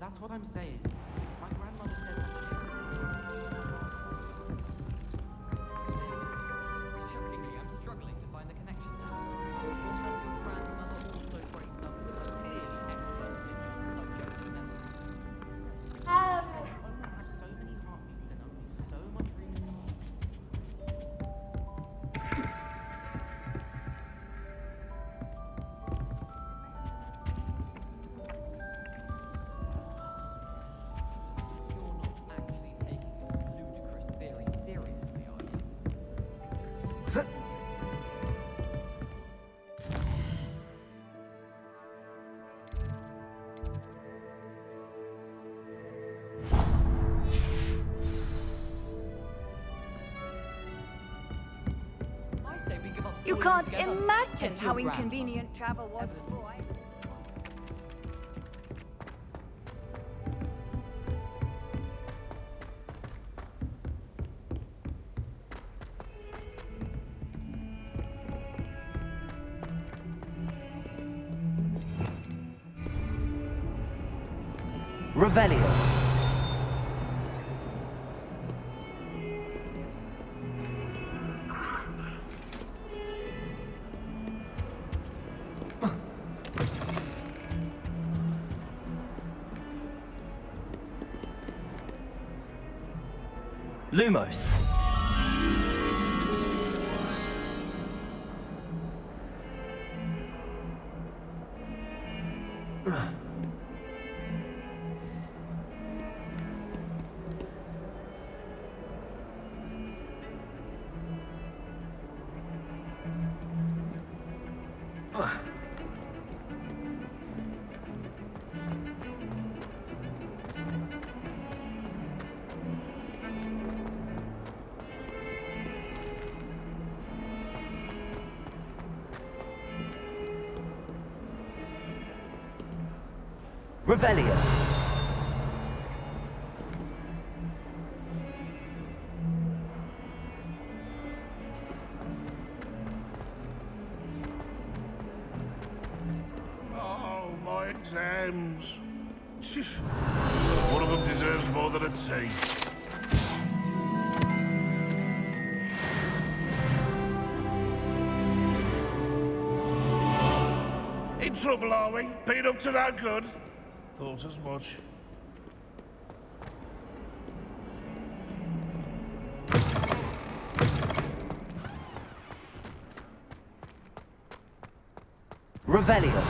That's what I'm saying. My grandmother said that. Shockingly, I'm struggling to find the connection now. Or has your grandmother also raised us with a clearly excellent subject to memory? Only had so many heartbeats and only so much room in the heart. You're not actually taking this ludicrous theory seriously, are you? I say we give up You schooling can't together. imagine Get how your grandma. inconvenient travel was before I... Revelio. Lumos. Revelio. Oh, my exams. One of them deserves more than a T. In trouble, are we? Been up to no good? Thought as much. Revelio.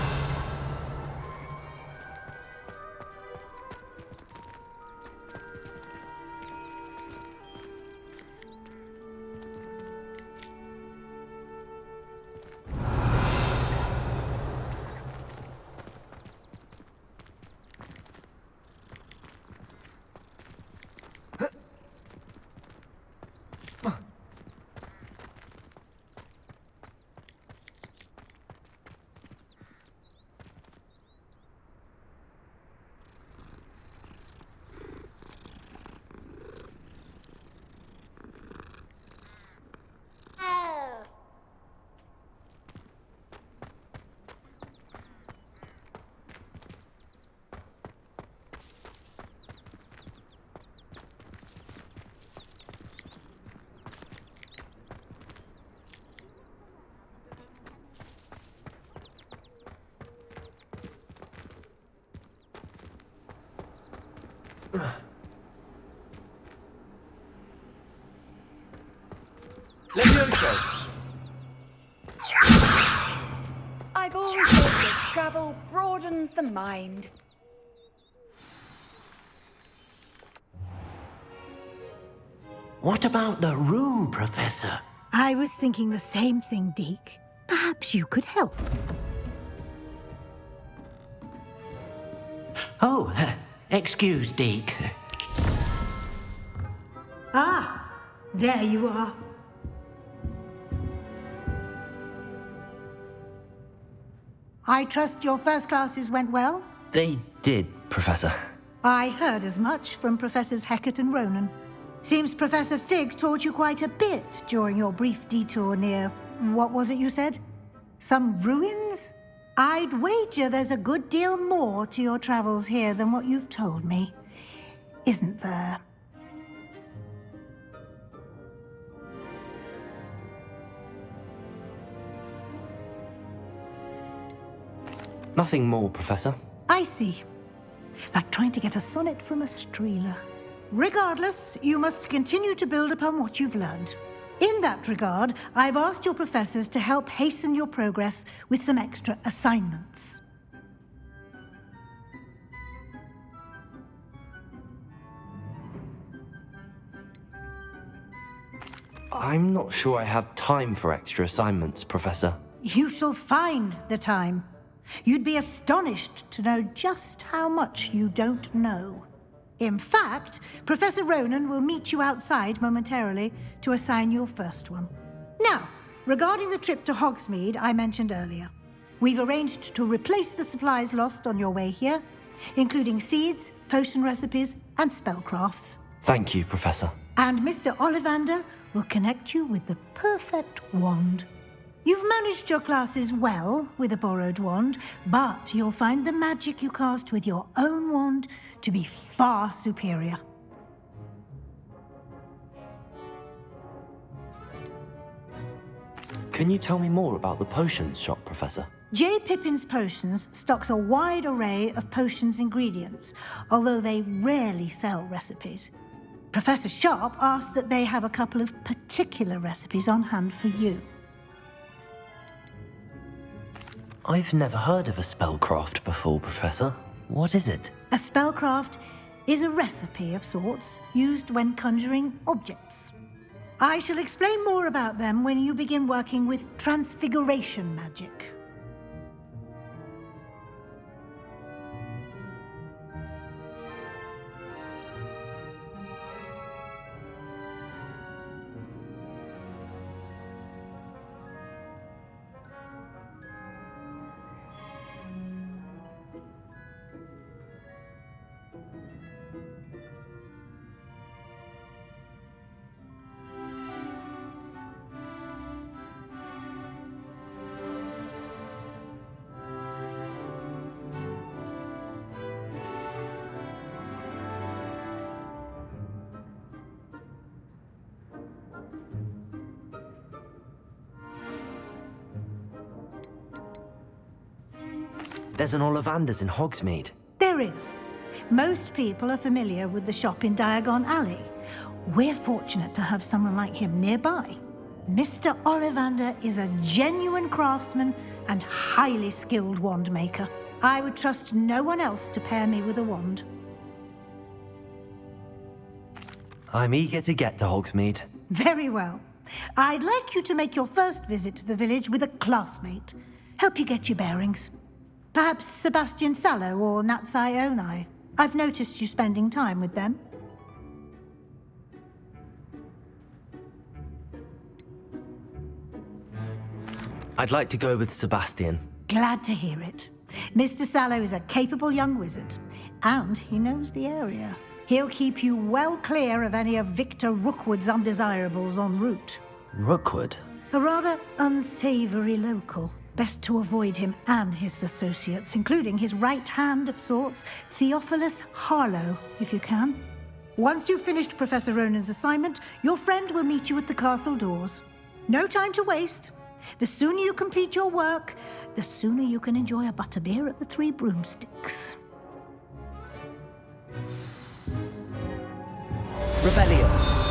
Levioso. I've always said that travel broadens the mind. What about the room, Professor? I was thinking the same thing, Deke. Perhaps you could help. Oh, excuse, Deke. Ah, there you are. I trust your first classes went well? They did, Professor. I heard as much from Professors Hecat and Ronan. Seems Professor Fig taught you quite a bit during your brief detour near... what was it you said? Some ruins? I'd wager there's a good deal more to your travels here than what you've told me, isn't there? Nothing more, Professor. I see. Like trying to get a sonnet from a streeler. Regardless, you must continue to build upon what you've learned. In that regard, I've asked your professors to help hasten your progress with some extra assignments. I'm not sure I have time for extra assignments, Professor. You shall find the time. You'd be astonished to know just how much you don't know. In fact, Professor Ronan will meet you outside momentarily to assign your first one. Now, regarding the trip to Hogsmeade I mentioned earlier, we've arranged to replace the supplies lost on your way here, including seeds, potion recipes, and spellcrafts. Thank you, Professor. And Mr. Ollivander will connect you with the perfect wand. You've managed your classes well with a borrowed wand, but you'll find the magic you cast with your own wand to be far superior. Can you tell me more about the potions shop, Professor? J. Pippin's Potions stocks a wide array of potions ingredients, although they rarely sell recipes. Professor Sharp asked that they have a couple of particular recipes on hand for you. I've never heard of a spellcraft before, Professor. What is it? A spellcraft is a recipe of sorts used when conjuring objects. I shall explain more about them when you begin working with transfiguration magic. There's an Ollivander's in Hogsmeade. There is. Most people are familiar with the shop in Diagon Alley. We're fortunate to have someone like him nearby. Mr. Ollivander is a genuine craftsman and highly skilled wand maker. I would trust no one else to pair me with a wand. I'm eager to get to Hogsmeade. Very well. I'd like you to make your first visit to the village with a classmate. Help you get your bearings. Perhaps Sebastian Sallow or Natsai Onai. I've noticed you spending time with them. I'd like to go with Sebastian. Glad to hear it. Mr. Sallow is a capable young wizard, and he knows the area. He'll keep you well clear of any of Victor Rookwood's undesirables en route. Rookwood? A rather unsavory local. Best to avoid him and his associates, including his right hand of sorts, Theophilus Harlow, if you can. Once you've finished Professor Ronan's assignment, your friend will meet you at the castle doors. No time to waste. The sooner you complete your work, the sooner you can enjoy a butterbeer at the Three Broomsticks. Revelio.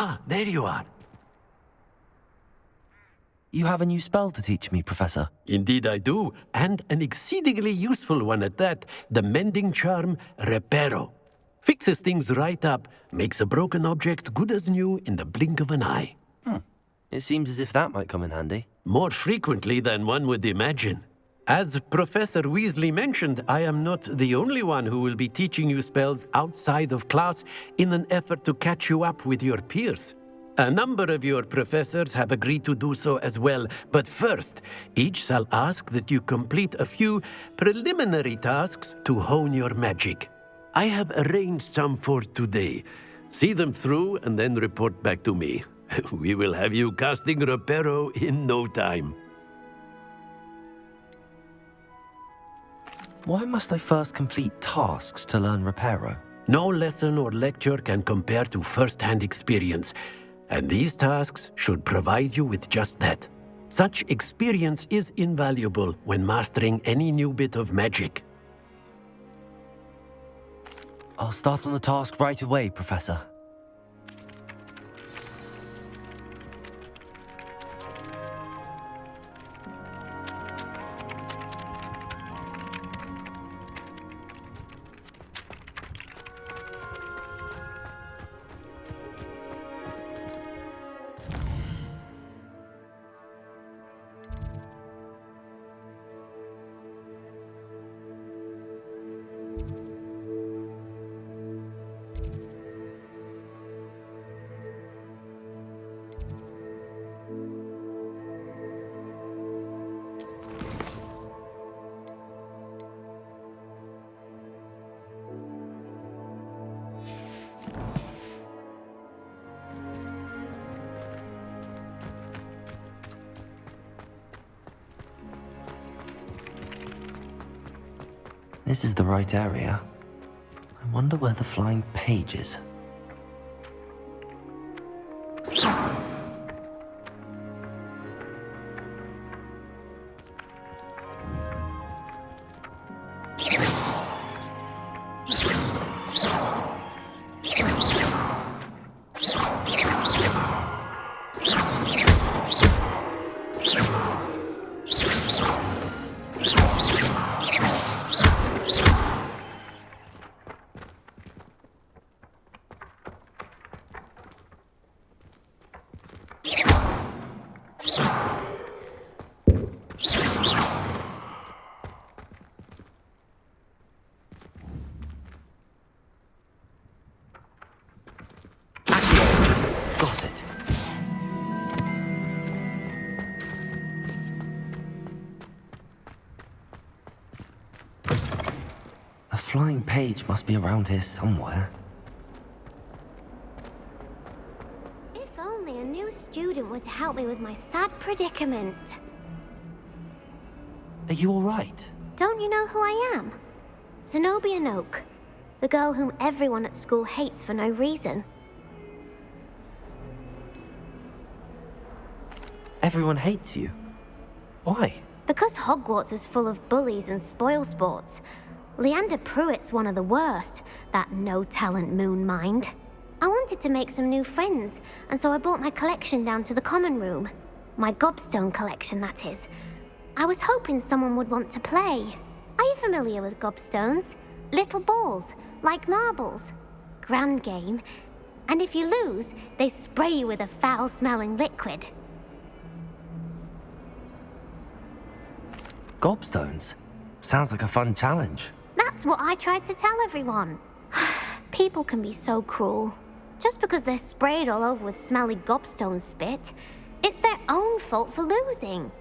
Ah, there you are. You have a new spell to teach me, Professor. Indeed I do, and an exceedingly useful one at that. The mending charm, Reparo. Fixes things right up, makes a broken object good as new in the blink of an eye. It seems as if that might come in handy. More frequently than one would imagine. As Professor Weasley mentioned, I am not the only one who will be teaching you spells outside of class in an effort to catch you up with your peers. A number of your professors have agreed to do so as well, but first, each shall ask that you complete a few preliminary tasks to hone your magic. I have arranged some for today. See them through and then report back to me. We will have you casting Reparo in no time. Why must I first complete tasks to learn Reparo? No lesson or lecture can compare to first-hand experience, and these tasks should provide you with just that. Such experience is invaluable when mastering any new bit of magic. I'll start on the task right away, Professor. This is the right area. I wonder where the flying page is. Got it. A flying page must be around here somewhere. If only a new student were to help me with my sad predicament. Are you all right? Don't you know who I am? Zenobia Noak, the girl whom everyone at school hates for no reason. Everyone hates you. Why? Because Hogwarts is full of bullies and spoilsports. Leander Pruitt's one of the worst, that no-talent moon mind. I wanted to make some new friends, and so I brought my collection down to the common room. My gobstone collection, that is. I was hoping someone would want to play. Are you familiar with gobstones? Little balls, like marbles. Grand game. And if you lose, they spray you with a foul-smelling liquid. Gobstones? Sounds like a fun challenge. That's what I tried to tell everyone. People can be so cruel. Just because they're sprayed all over with smelly gobstone spit, it's their own fault for losing.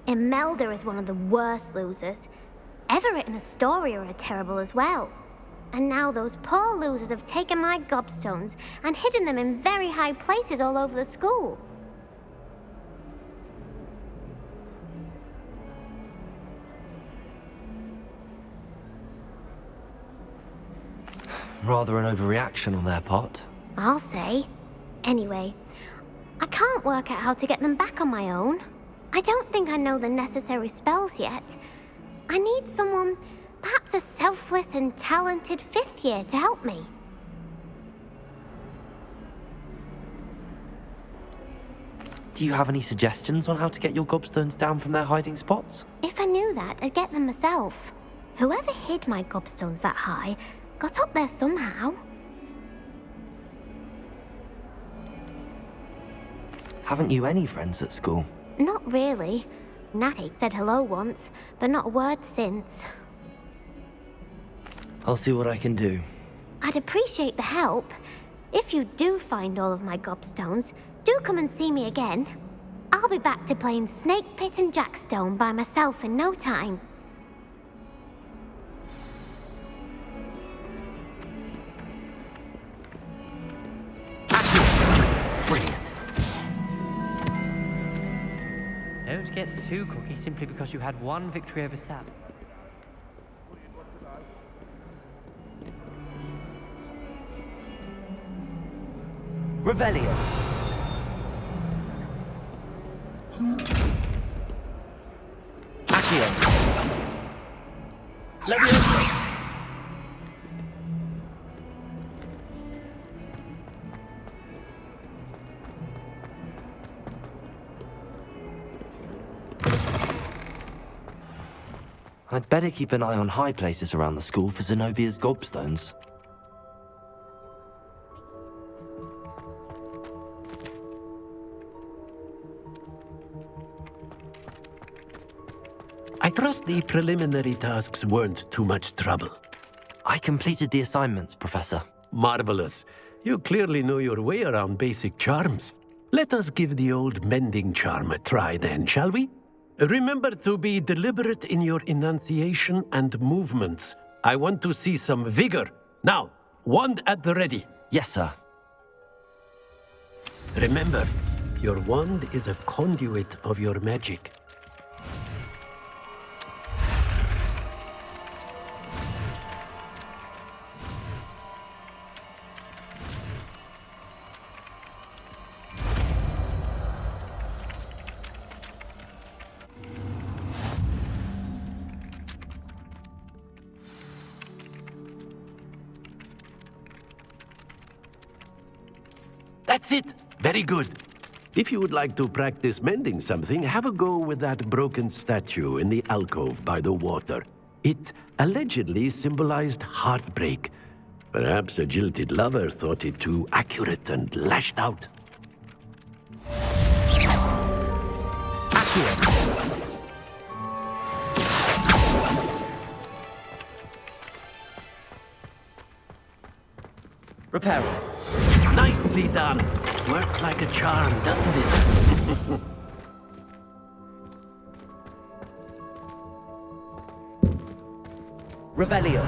Imelda is one of the worst losers. Everett and Astoria are terrible as well. And now those poor losers have taken my gobstones and hidden them in very high places all over the school. Rather an overreaction on their part. I'll say. Anyway, I can't work out how to get them back on my own. I don't think I know the necessary spells yet. I need someone, perhaps a selfless and talented fifth year to help me. Do you have any suggestions on how to get your gobstones down from their hiding spots? If I knew that, I'd get them myself. Whoever hid my gobstones that high got up there somehow. Haven't you any friends at school? Not really. Natty said hello once, but not a word since. I'll see what I can do. I'd appreciate the help. If you do find all of my gobstones, do come and see me again. I'll be back to playing Snake Pit and Jackstone by myself in no time. Brilliant. Don't get too cocky simply because you had one victory over Sal. Revelio. Accio. Leviosa. I'd better keep an eye on high places around the school for Zenobia's gobstones. I trust the preliminary tasks weren't too much trouble. I completed the assignments, Professor. Marvelous. You clearly know your way around basic charms. Let us give the old mending charm a try then, shall we? Remember to be deliberate in your enunciation and movements. I want to see some vigor. Now, wand at the ready. Yes, sir. Remember, your wand is a conduit of your magic. That's it! Very good. If you would like to practice mending something, have a go with that broken statue in the alcove by the water. It allegedly symbolized heartbreak. Perhaps a jilted lover thought it too accurate and lashed out. Repair it. Nicely done. Works like a charm, doesn't it? Revelio.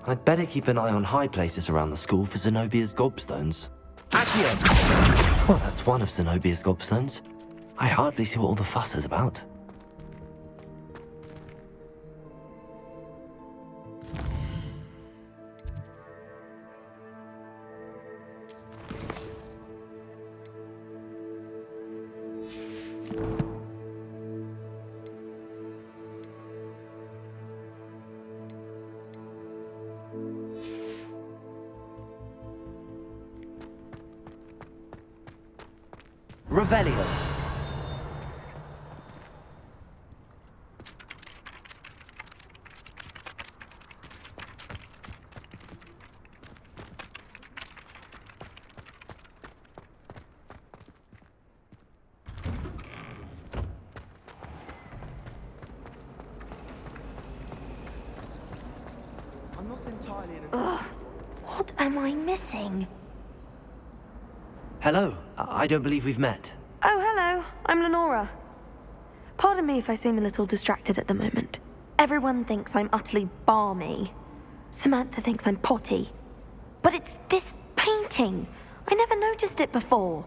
I'd better keep an eye on high places around the school for Zenobia's gobstones. Accio! Well, that's one of Zenobia's gobstones. I hardly see what all the fuss is about. Revelio. I'm not entirely in Ugh, what am I missing? Hello. I don't believe we've met. Oh, hello. I'm Lenora. Pardon me if I seem a little distracted at the moment. Everyone thinks I'm utterly balmy. Samantha thinks I'm potty. But it's this painting. I never noticed it before.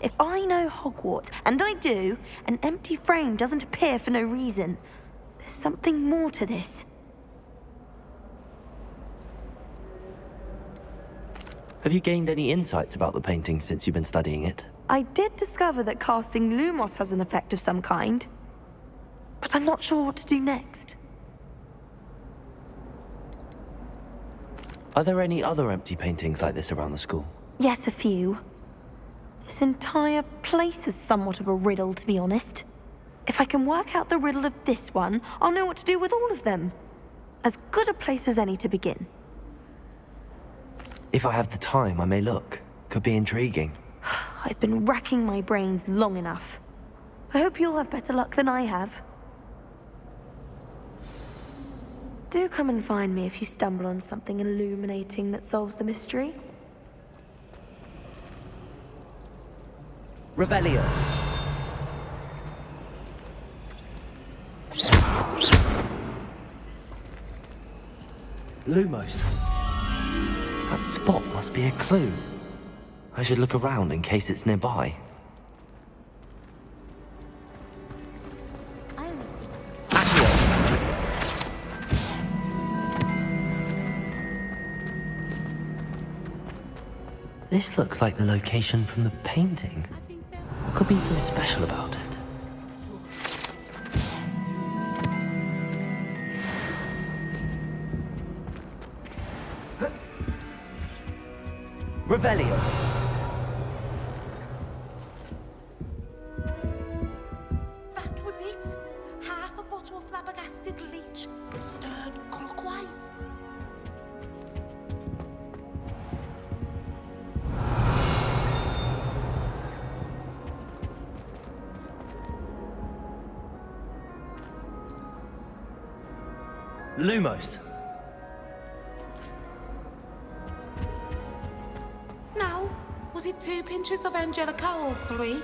If I know Hogwarts, and I do, an empty frame doesn't appear for no reason. There's something more to this. Have you gained any insights about the painting since you've been studying it? I did discover that casting Lumos has an effect of some kind. But I'm not sure what to do next. Are there any other empty paintings like this around the school? Yes, a few. This entire place is somewhat of a riddle, to be honest. If I can work out the riddle of this one, I'll know what to do with all of them. As good a place as any to begin. If I have the time, I may look. Could be intriguing. I've been racking my brains long enough. I hope you'll have better luck than I have. Do come and find me if you stumble on something illuminating that solves the mystery. Revelio. Lumos. That spot must be a clue. I should look around in case it's nearby. This looks like the location from the painting. What could be so special about it? Revelio. That was it. Half a bottle of flabbergasted leech. Stirred clockwise. Lumos. Now, was it 2 pinches of Angelica or 3? It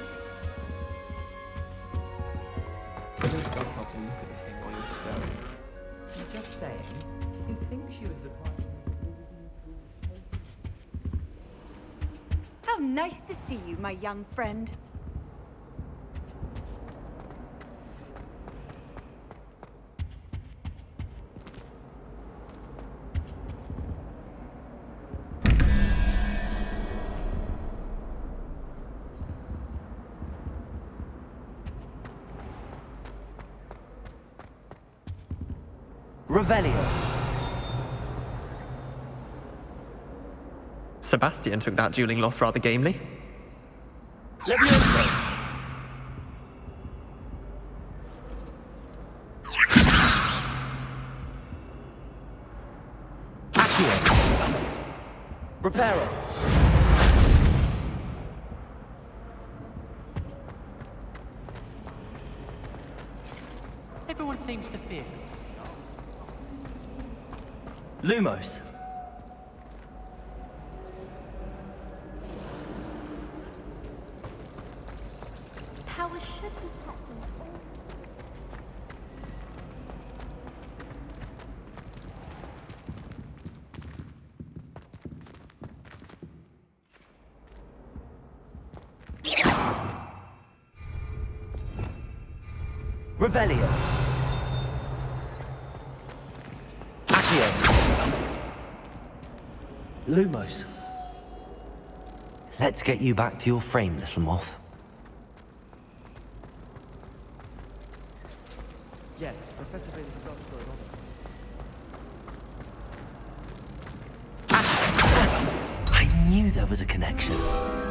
really does help to look at the thing while you're staring. I'm just saying, you think she was the one. How nice to see you, my young friend. Revelio. Sebastian took that dueling loss rather gamely. Levioso. Accio. Reparo. Everyone seems to fear. Lumos. Power should be happening. Revelio. Accio. Lumos. Let's get you back to your frame, little moth. Yes, Professor Bailey forgot to throw it on. I knew there was a connection.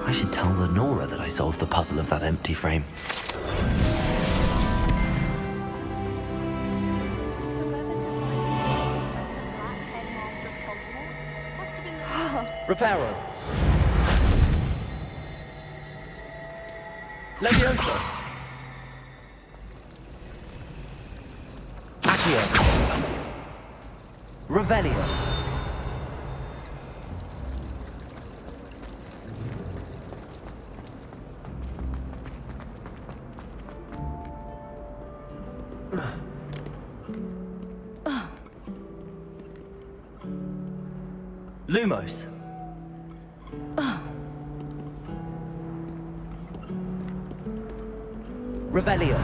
I should tell Lenora that I solved the puzzle of that empty frame. Reparo. Levioso. Accio. Revelio. Lumos. Revelio.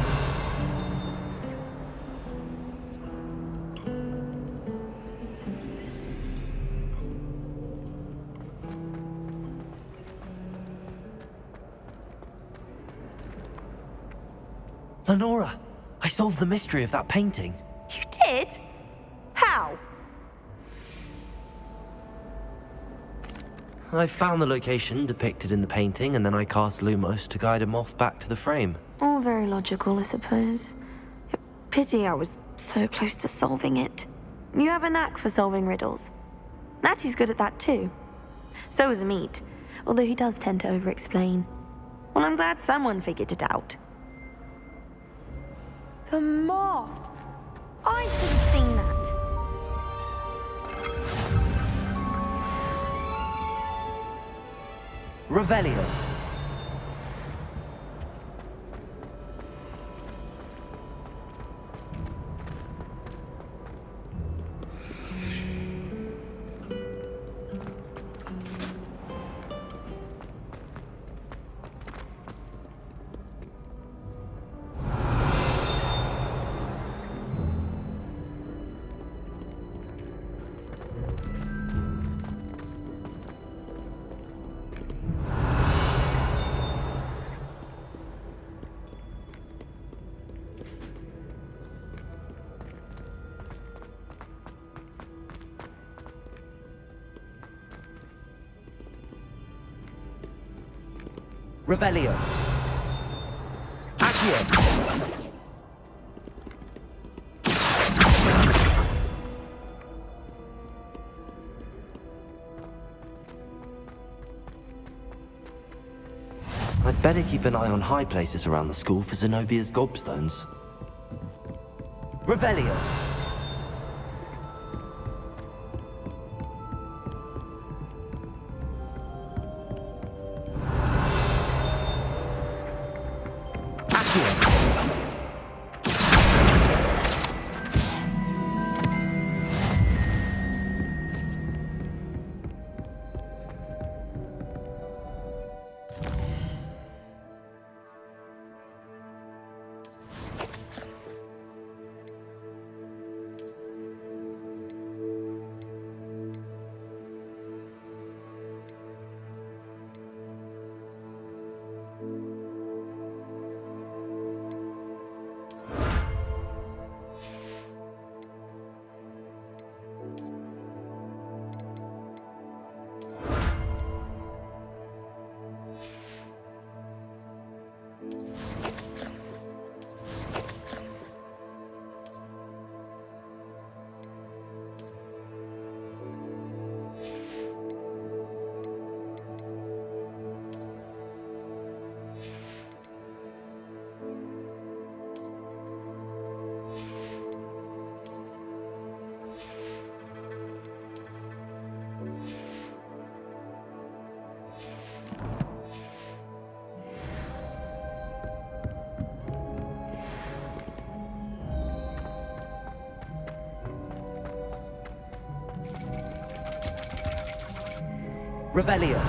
Lenora, I solved the mystery of that painting. You did? How? I found the location depicted in the painting, and then I cast Lumos to guide a moth back to the frame. All very logical, I suppose. Pity I was so close to solving it. You have a knack for solving riddles. Natty's good at that too. So is Meat, although he does tend to over-explain. Well, I'm glad someone figured it out. The moth! I should have seen that. Revelio. Revelio. Accio. I'd better keep an eye on high places around the school for Zenobia's gobstones. Revelio. Revelio.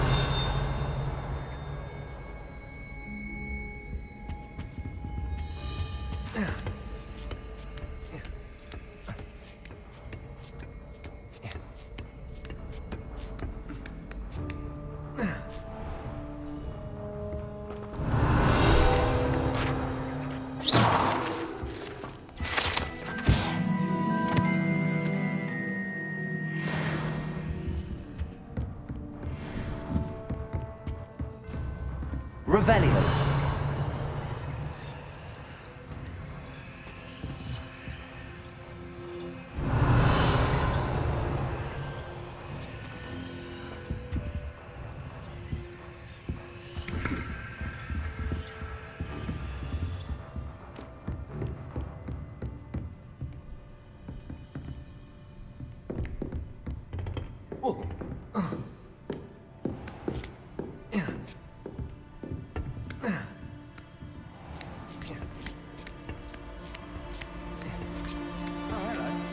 Revelio.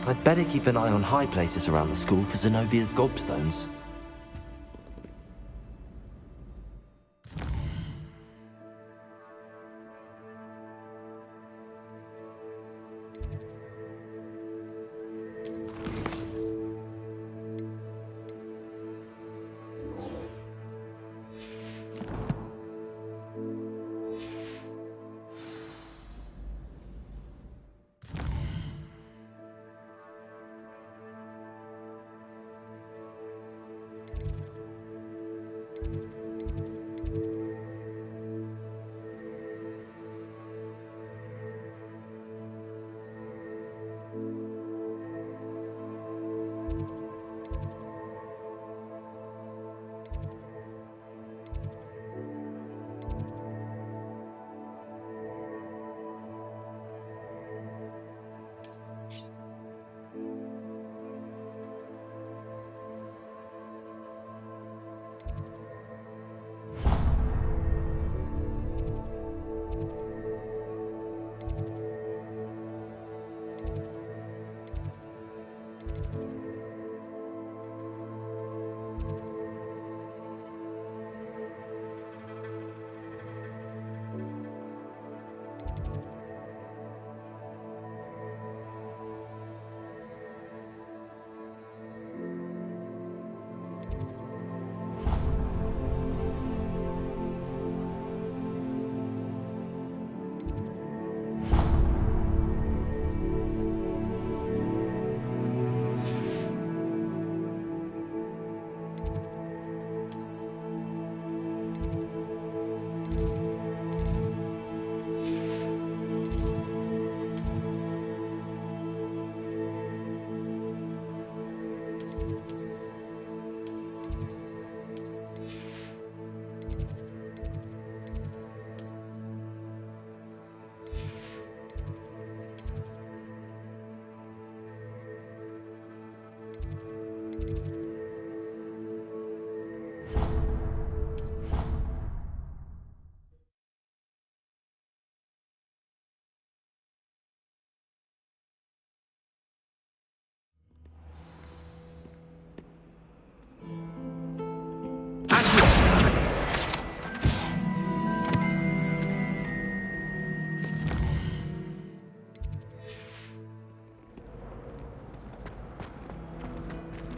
I'd better keep an eye on high places around the school for Zenobia's gobstones.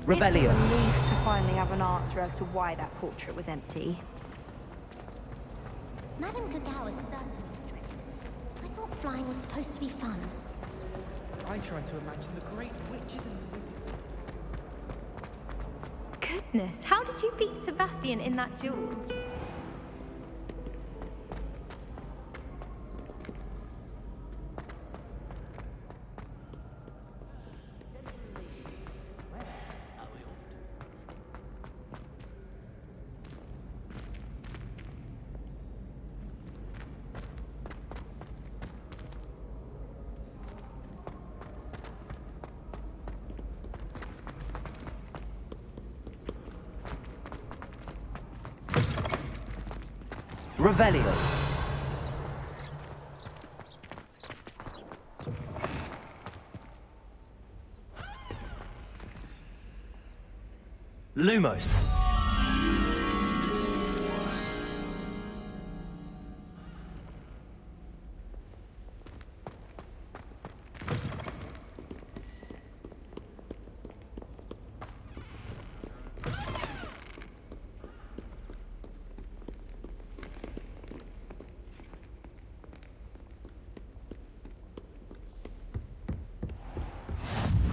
Revelio. It's a relief to finally have an answer as to why that portrait was empty. Madame Kagao is certainly strict. I thought flying was supposed to be fun. I tried to imagine the great witches and the wizards. Goodness, how did you beat Sebastian in that duel? Revelio. Lumos.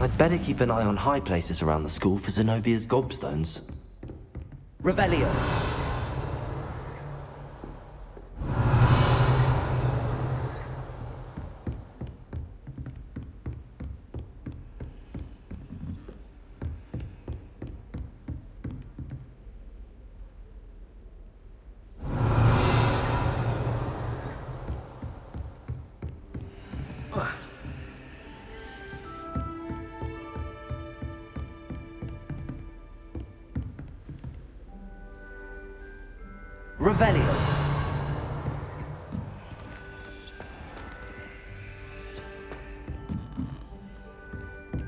I'd better keep an eye on high places around the school for Zenobia's gobstones. Revelio. Revelio.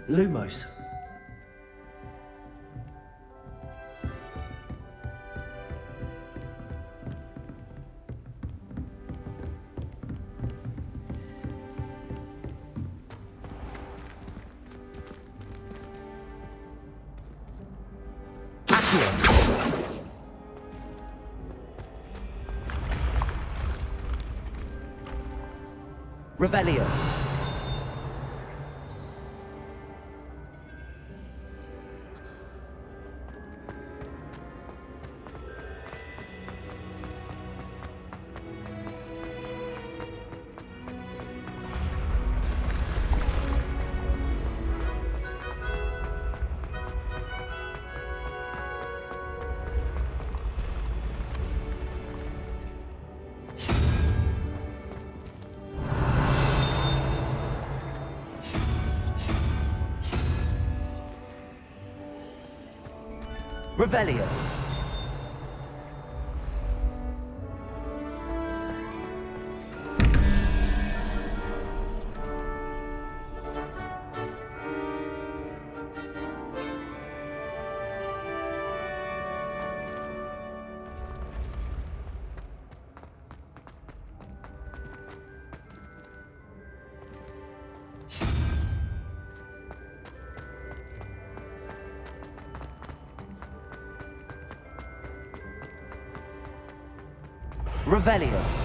Lumos. Revelio. Revelio. Revelio.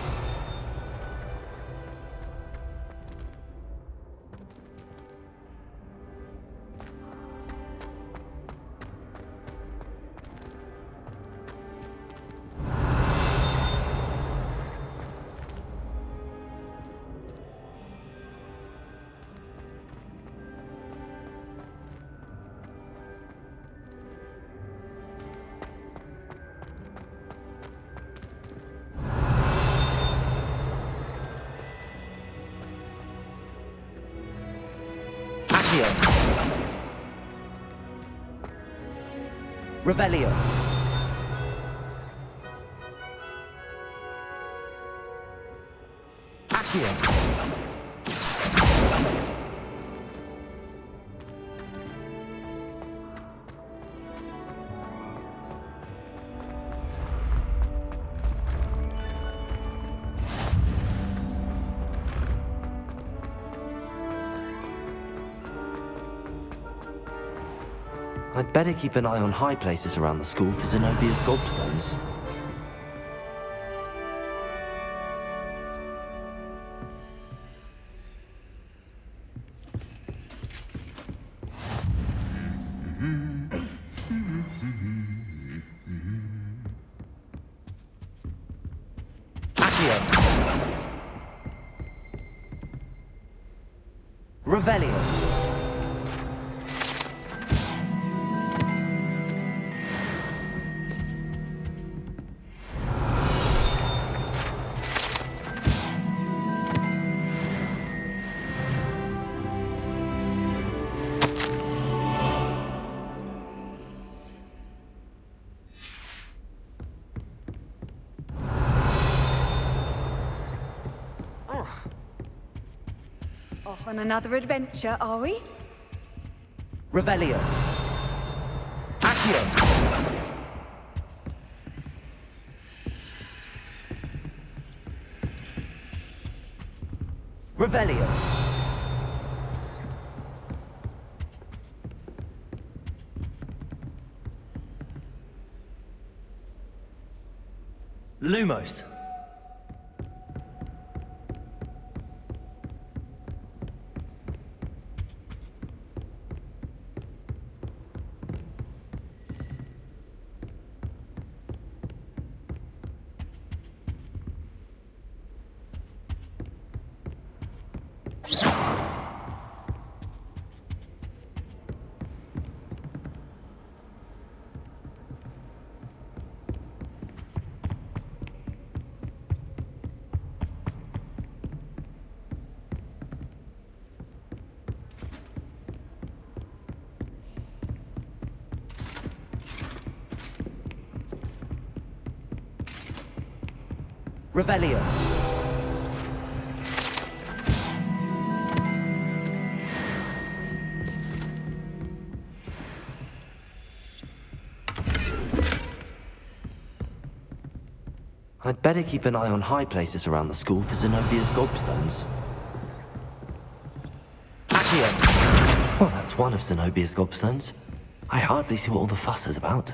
Revelio. Accio. I'd better keep an eye on high places around the school for Zenobia's gobstones. Revelio. Off on another adventure, are we? Revelio. Accio. Revelio. Lumos. Revelio. I'd better keep an eye on high places around the school for Zenobia's gobstones. Accio. Well, that's one of Zenobia's gobstones. I hardly see what all the fuss is about.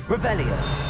Revelio.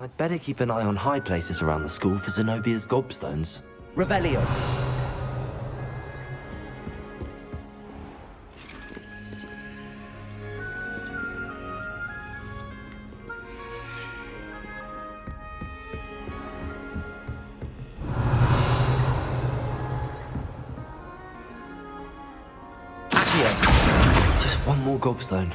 I'd better keep an eye on high places around the school for Zenobia's gobstones. Revelio. Just one more gobstone.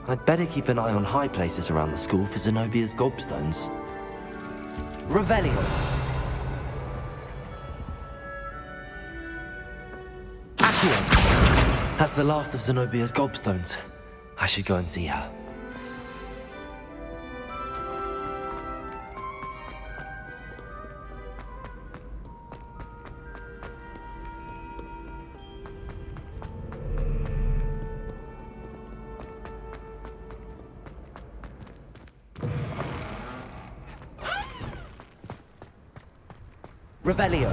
I'd better keep an eye on high places around the school for Zenobia's gobstones. Revelio. Accio! That's the last of Zenobia's gobstones. I should go and see her. Revelio.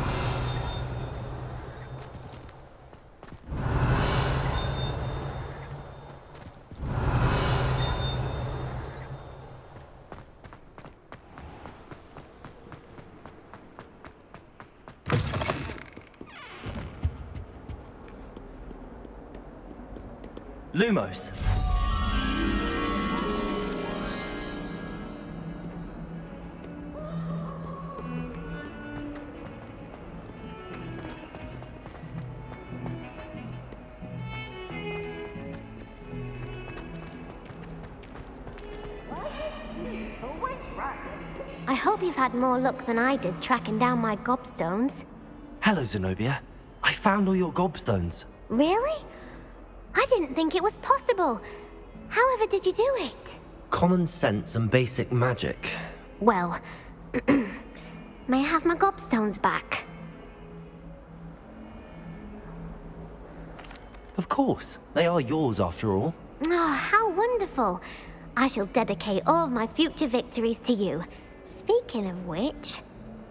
Lumos. I hope you've had more luck than I did tracking down my gobstones. Hello, Zenobia. I found all your gobstones. Really? I didn't think it was possible. However did you do it? Common sense and basic magic. Well, may I have my gobstones back? Of course. They are yours after all. Oh, how wonderful. I shall dedicate all of my future victories to you. Speaking of which,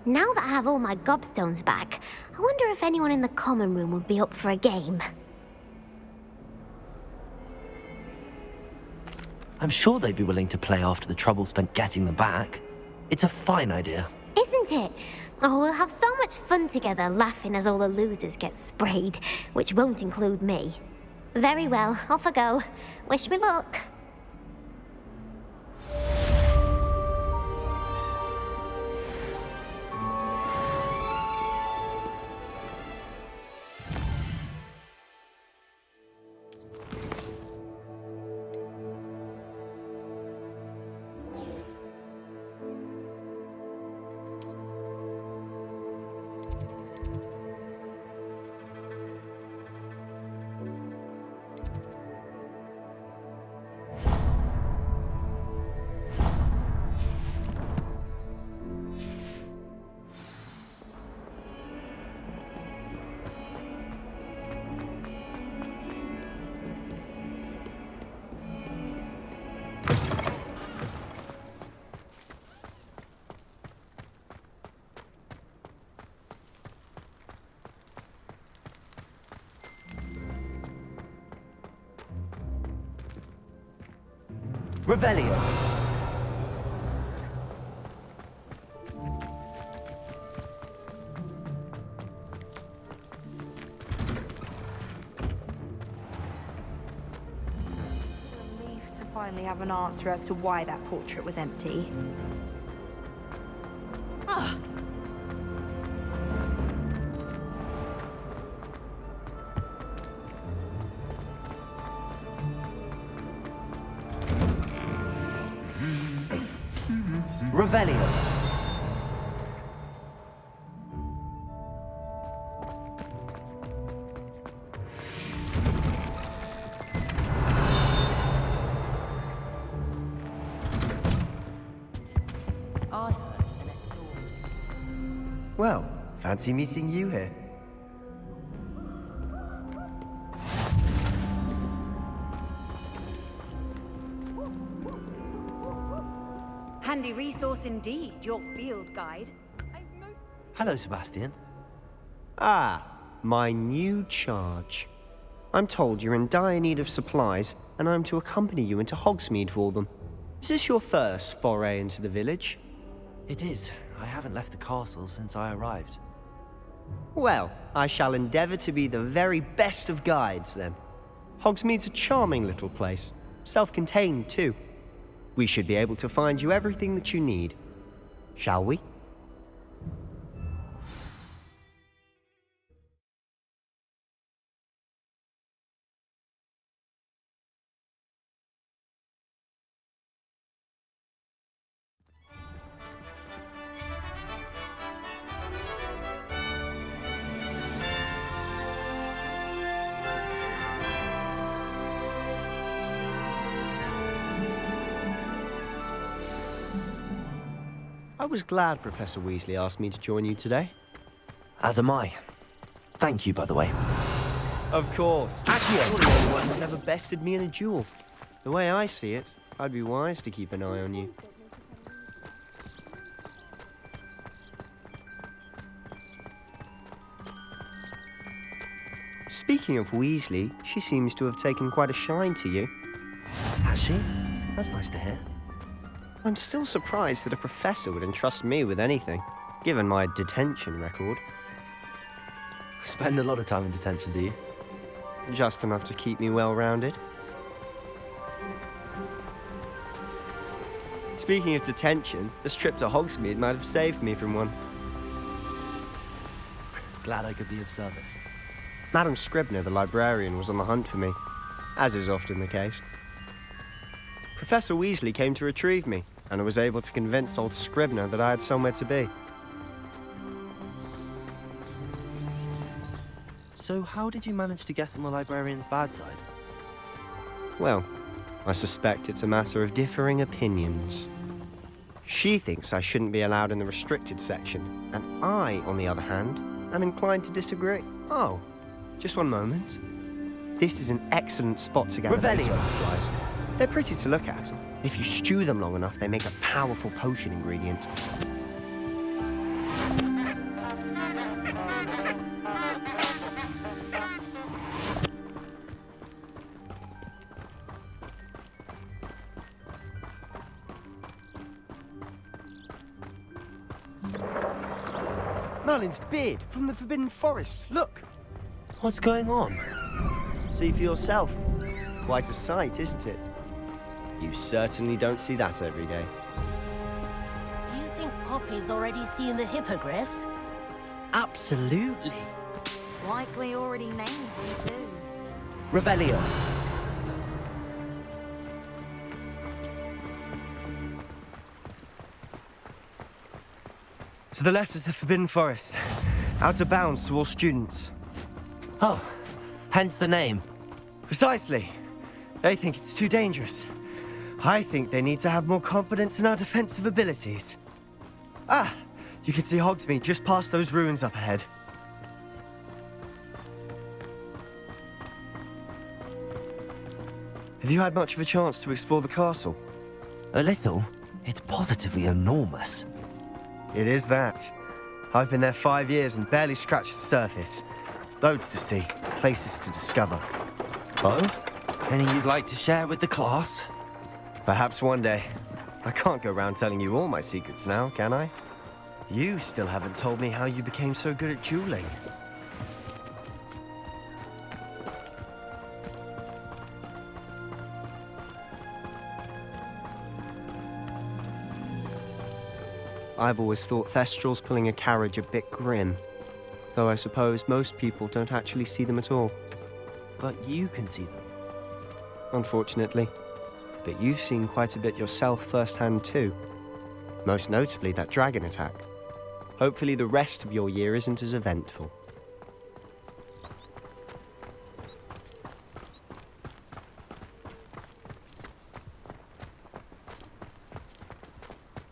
now that I have all my gobstones back, I wonder if anyone in the common room would be up for a game. I'm sure they'd be willing to play after the trouble spent getting them back. It's a fine idea. Isn't it? Oh, we'll have so much fun together laughing as all the losers get sprayed, which won't include me. Very well, off I go. Wish me luck. Revelio. Relieved to finally have an answer as to why that portrait was empty. Revelio. I heard an exhaust. Well, fancy meeting you here. Handy resource indeed, your field guide. Hello, Sebastian. Ah, my new charge. I'm told you're in dire need of supplies, and I'm to accompany you into Hogsmeade for them. Is this your first foray into the village? It is. I haven't left the castle since I arrived. Well, I shall endeavor to be the very best of guides, then. Hogsmeade's a charming little place. Self-contained, too. We should be able to find you everything that you need. Shall we? I was glad Professor Weasley asked me to join you today. As am I. Thank you, by the way. Of course. Accio! No one has ever bested me in a duel. The way I see it, I'd be wise to keep an eye on you. Speaking of Weasley, she seems to have taken quite a shine to you. Has she? That's nice to hear. I'm still surprised that a professor would entrust me with anything, given my detention record. Spend a lot of time in detention, do you? Just enough to keep me well-rounded. Speaking of detention, this trip to Hogsmeade might have saved me from one. Glad I could be of service. Madam Scribner, the librarian, was on the hunt for me, as is often the case. Professor Weasley came to retrieve me, and I was able to convince old Scribner that I had somewhere to be. So how did you manage to get on the librarian's bad side? Well, I suspect it's a matter of differing opinions. She thinks I shouldn't be allowed in the restricted section, and I, on the other hand, am inclined to disagree. Oh, just one moment. This is an excellent spot to gather these butterflies. They're pretty to look at. If you stew them long enough, they make a powerful potion ingredient. Merlin's beard from the Forbidden Forest. Look! What's going on? See for yourself. Quite a sight, isn't it? You certainly don't see that every day. Do you think Poppy's already seen the hippogriffs? Absolutely. Likely already named them too. Revelio. To the left is the Forbidden Forest. Out of bounds to all students. Oh, hence the name. Precisely. They think it's too dangerous. I think they need to have more confidence in our defensive abilities. Ah, you can see Hogsmeade just past those ruins up ahead. Have you had much of a chance to explore the castle? A little. It's positively enormous. It is that. I've been there 5 years and barely scratched the surface. Loads to see, places to discover. Oh? Any you'd like to share with the class? Perhaps one day. I can't go around telling you all my secrets now, can I? You still haven't told me how you became so good at dueling. I've always thought Thestrals pulling a carriage a bit grim. Though I suppose most people don't actually see them at all. But you can see them. Unfortunately. But you've seen quite a bit yourself firsthand too. Most notably that dragon attack. Hopefully the rest of your year isn't as eventful.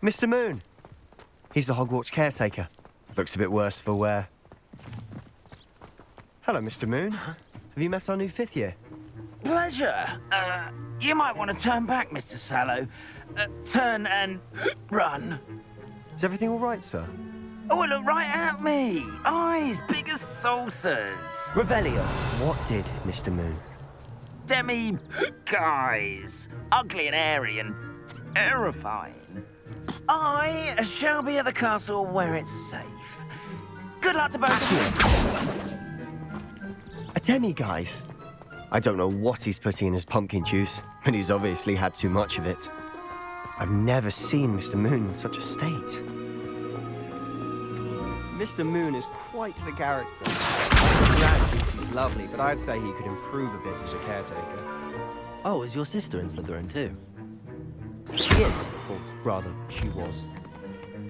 Mr. Moon! He's the Hogwarts caretaker. Looks a bit worse for wear. Hello, Mr. Moon. Have you met our new 5th year? Pleasure. You might want to turn back, Mr. Sallow. Turn and run. Is everything all right, sir? Oh, look right at me. Eyes big as saucers. Revelio. What did, Mr. Moon? Guys. Ugly and airy and terrifying. I shall be at the castle where it's safe. Good luck to both of you. A demi-guise? I don't know what he's putting in his pumpkin juice, but he's obviously had too much of it. I've never seen Mr. Moon in such a state. Mr. Moon is quite the character. Dad thinks he's lovely, but I'd say he could improve a bit as a caretaker. Oh, is your sister in Slytherin too? She is, or rather, she was.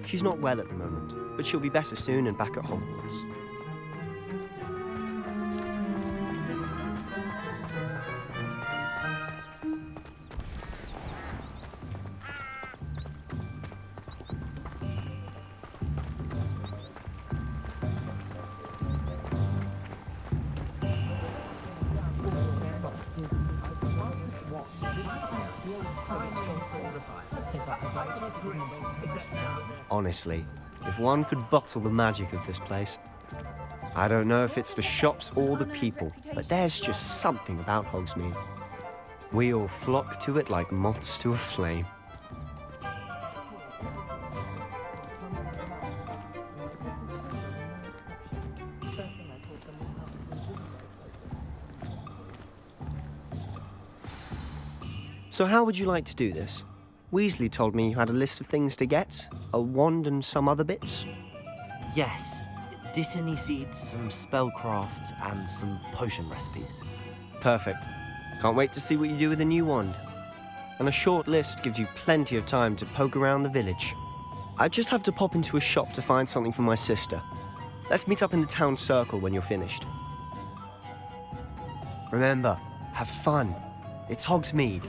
She's not well at the moment, but she'll be better soon and back at Hogwarts. Honestly, if one could bottle the magic of this place. I don't know if it's the shops or the people, but there's just something about Hogsmeade. We all flock to it like moths to a flame. So how would you like to do this? Weasley told me you had a list of things to get, a wand and some other bits. Yes. Dittany seeds, some spellcrafts, and some potion recipes. Perfect. Can't wait to see what you do with the new wand. And a short list gives you plenty of time to poke around the village. I just have to pop into a shop to find something for my sister. Let's meet up in the town circle when you're finished. Remember, have fun. It's Hogsmeade.